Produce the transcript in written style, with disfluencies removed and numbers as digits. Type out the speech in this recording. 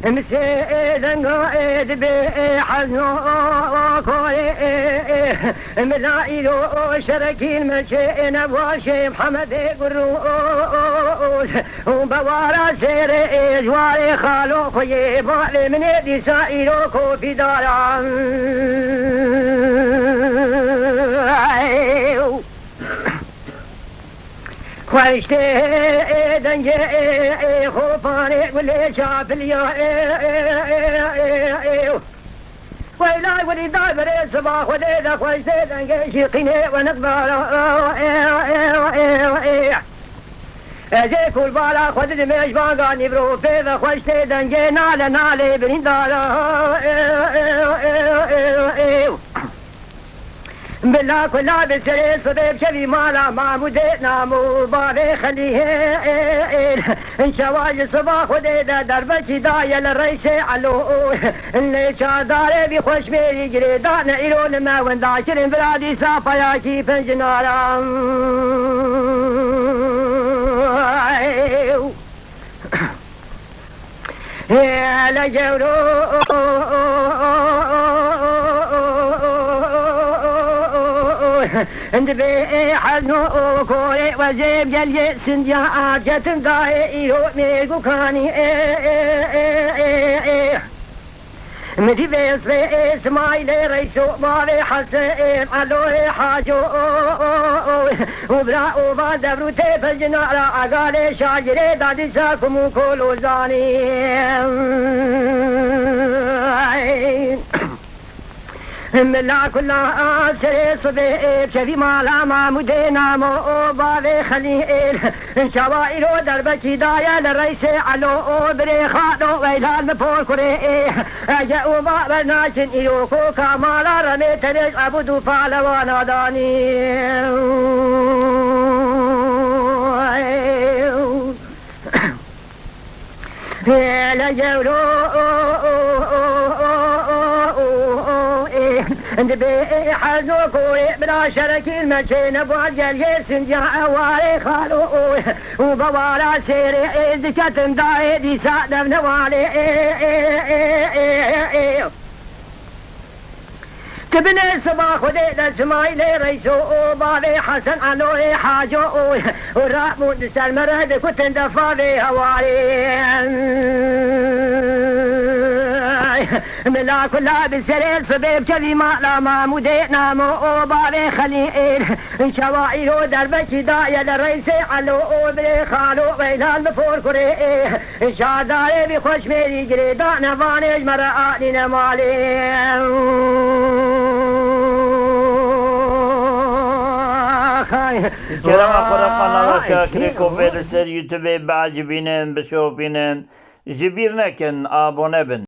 مسيدن قائد بحزنو كوري ملايلو شركي المشين أبواشي محمد قروش وبوارا سيري جواري خالو خوي بالي من يدي سائلو كوفي داران خوشتي دنجي خوفاني قولي شاف اليا ويلا ولي دابر الصباح وليدا خوشتي دنجي شيقيني ونقبال زي كل بالا خذ دميش باقاني برو فيذا خوشتي دنجي نالي بنين دارا بالله كلها بالسرير صديب شبي مالا ما مدينا مو بابي خليه ان شواج الصباح وديدا دربشي دايا للرئيس علو اللي شاداري بخوش ميري جريدان ايرو لما ونداشر برادي صافا يا كيف جنارا يا لجورو اندبي حزنو كوري وزيب جلي سنديا جتن داي ايرو ميرقو كاني مدي بيس بيس مايلي ريسو مالي حسين علوي حاجو وبرا وبا دبرو تيف الجنارة عقالي شاجري دادي ساكمو كولو زاني ملا كلها سري صبيب شفي مالا ما مدينا مو بابي خليل شوائر دربكي دايا للرئيس علو بري خادو ويلان مفور كوري اجاو بابا ناشن ايوكو كامالا رمي تليش عبدو فالوانا داني يا جولو اندبي حزنو كوري بلا شركي المشين ابوجل يسن واري خالو وبوارا سيري ذكتن داي دي سادم نوالي تبني صباح وديد سمايلي ريسو بابي حسن علوي حاجو والرابو نسال مرد كنت دفابي هواري ملا كلها بالسرير صبيب كذي مالا ما مدينا مو بابي خليل شوائر دربكي دايا للرئيس علو بري خالو ويلان بفور كوري شاداري بخوش ميري جريدان فانيج مرآني نمالي كلام قناة شاكركم في السر يوتيوب بعجبينن بشوفينن جبيرنا كن آبونه بن